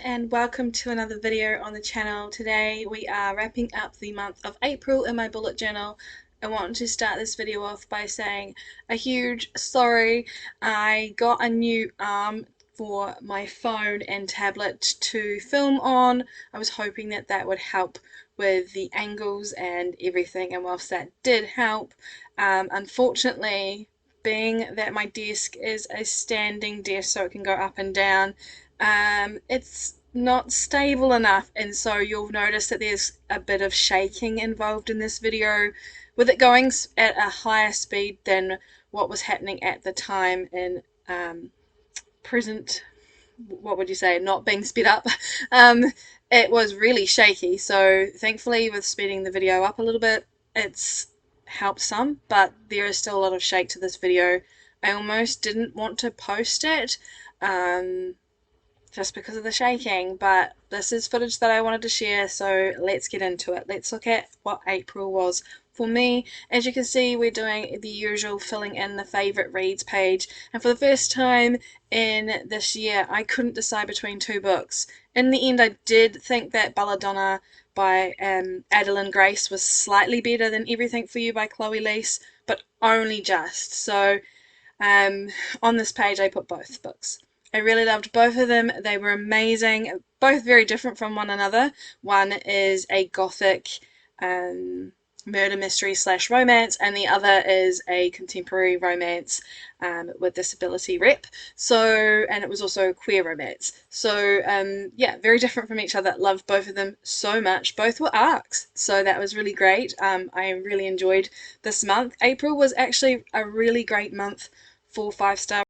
and welcome to another video on the channel. Today we are wrapping up the month of April in my bullet journal. I want to start this video off by saying a huge sorry. I got a new arm for my phone and tablet to film on. I was hoping that that would help with the angles and everything, and whilst that did help, unfortunately, being that my desk is a standing desk so it can go up and down, it's not stable enough, and so you'll notice that there's a bit of shaking involved in this video, with it going at a higher speed than what was happening at the time in present, what would you say, not being sped up. It was really shaky, so thankfully with speeding the video up a little bit, it's helped some, but there is still a lot of shake to this video. I almost didn't want to post it, just because of the shaking, but this is footage that I wanted to share, so let's get into it. Let's look at what April was for me. As you can see, we're doing the usual filling in the favourite reads page, and for the first time in this year I couldn't decide between two books. In the end, I did think that Belladonna by Adeline Grace was slightly better than Everything for You by Chloe Leese, but only just. So on this page I put both books. I really loved both of them. They were amazing, both very different from one another. One is a gothic murder mystery / romance, and the other is a contemporary romance with disability rep. So, and it was also queer romance. So yeah, very different from each other. Loved both of them so much. Both were arcs, so that was really great. I really enjoyed this month. April was actually a really great month for 5-star.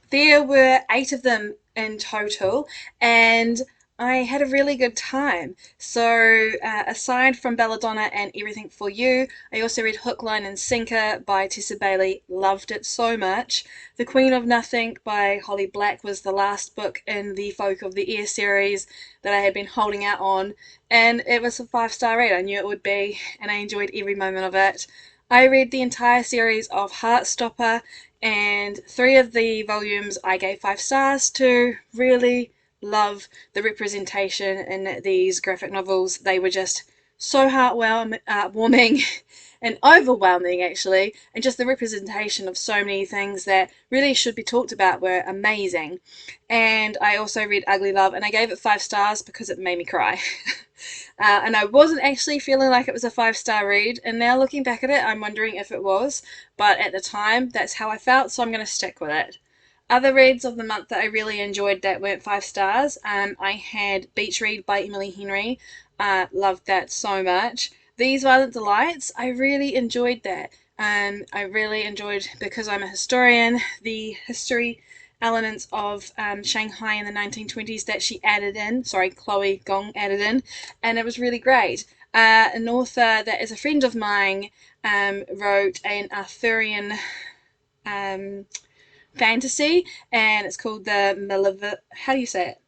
There were 8 of them in total, and I had a really good time. So aside from Belladonna and Everything for You, I also read Hook, Line and Sinker by Tessa Bailey. Loved it so much. The Queen of Nothing by Holly Black was the last book in the Folk of the Air series that I had been holding out on, and it was a 5-star read. I knew it would be, and I enjoyed every moment of it. I read the entire series of Heartstopper, and 3 of the volumes I gave 5 stars to. Really love the representation in these graphic novels. They were just so heartwarming and overwhelming, actually, and just the representation of so many things that really should be talked about were amazing. And I also read Ugly Love, and I gave it 5 stars because it made me cry. And I wasn't actually feeling like it was a 5-star read, and now looking back at it, I'm wondering if it was, but at the time, that's how I felt, so I'm going to stick with it. Other reads of the month that I really enjoyed that weren't 5 stars, I had Beach Read by Emily Henry. Loved that so much. These Violent Delights, I really enjoyed that. I really enjoyed, because I'm a historian, the history elements of Shanghai in the 1920s that she added in, 𝓘𝓽𝓮𝓮 added in, and it was really great. An author that is a friend of mine wrote an Arthurian fantasy, and it's called the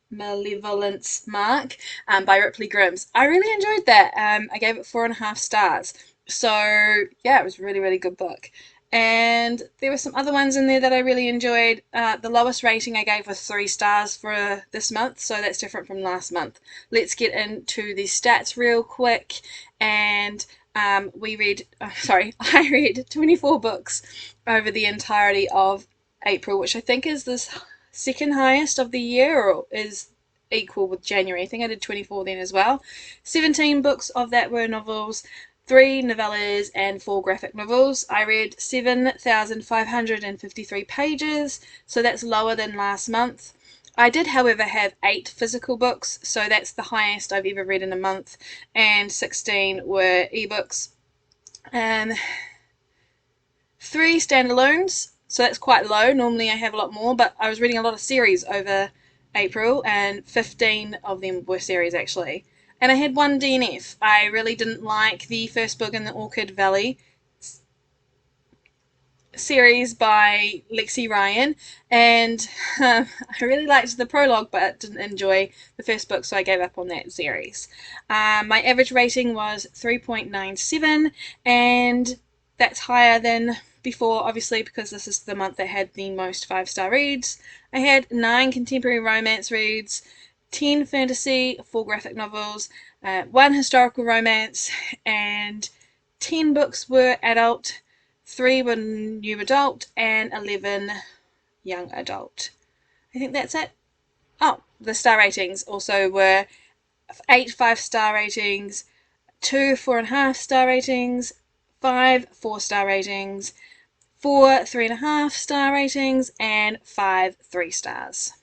Malevolence Mark by Ripley Grimes. I really enjoyed that. I gave it 4.5 stars. So yeah, it was a really, really good book. And there were some other ones in there that I really enjoyed. The lowest rating I gave was 3 stars for this month, so that's different from last month. Let's get into the stats real quick. And I read 24 books over the entirety of April, which I think is the second highest of the year, or is equal with January. I think I did 24 then as well. 17 books of that were novels, 3 novellas and 4 graphic novels. I read 7,553 pages, so that's lower than last month. I did, however, have 8 physical books, so that's the highest I've ever read in a month, and 16 were ebooks. 3 standalones, so that's quite low. Normally I have a lot more, but I was reading a lot of series over April, and 15 of them were series actually. And I had 1 DNF. I really didn't like the first book in the Orchid Valley series by Lexi Ryan, and I really liked the prologue but didn't enjoy the first book, so I gave up on that series. My average rating was 3.97, and that's higher than before, obviously, because this is the month that had the most 5-star reads. I had 9 contemporary romance reads, 10 fantasy, 4 graphic novels, 1 historical romance, and 10 books were adult, 3 were new adult, and 11 young adult. I think that's it. Oh, the star ratings also were 8 5-star ratings, 2 4.5-star ratings, 5 4-star ratings, 4 3.5-star ratings, and 5 3 stars.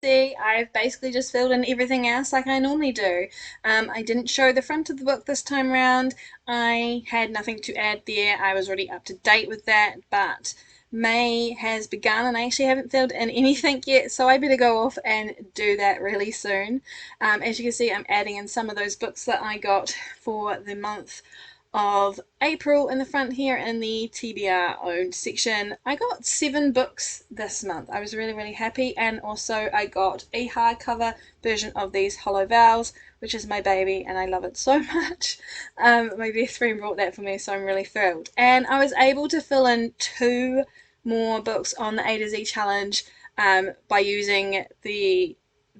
See, I've basically just filled in everything else like I normally do. I didn't show the front of the book this time round. I had nothing to add there. I was already up to date with that, but May has begun and I actually haven't filled in anything yet, so I better go off and do that really soon. As you can see, I'm adding in some of those books that I got for the month of April in the front here in the TBR owned section. I got 7 books this month. I was really happy, and also I got a hardcover version of these Hollow Vowels, which is my baby and I love it so much. My best friend brought that for me, so I'm really thrilled. And I was able to fill in 2 more books on the A to Z challenge by using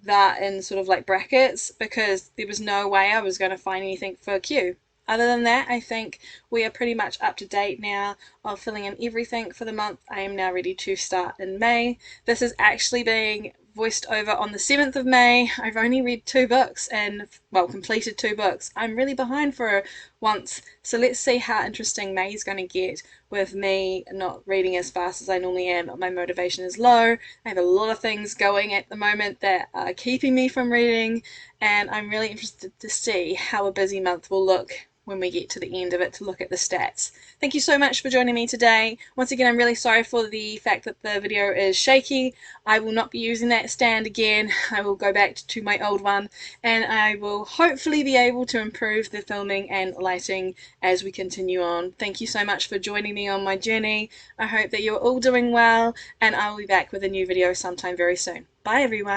that in sort of like brackets, because there was no way I was going to find anything for Q. Other than that, I think we are pretty much up to date now of filling in everything for the month. I am now ready to start in May. This is actually being voiced over on the 7th of May. I've only read 2 books and, well, completed 2 books. I'm really behind for once, so let's see how interesting May is going to get with me not reading as fast as I normally am. My motivation is low. I have a lot of things going at the moment that are keeping me from reading, and I'm really interested to see how a busy month will look when we get to the end of it to look at the stats. Thank you so much for joining me today. Once again, I'm really sorry for the fact that the video is shaky. I will not be using that stand again. I will go back to my old one, and I will hopefully be able to improve the filming and lighting as we continue on. Thank you so much for joining me on my journey. I hope that you're all doing well, and I will be back with a new video sometime very soon. Bye everyone.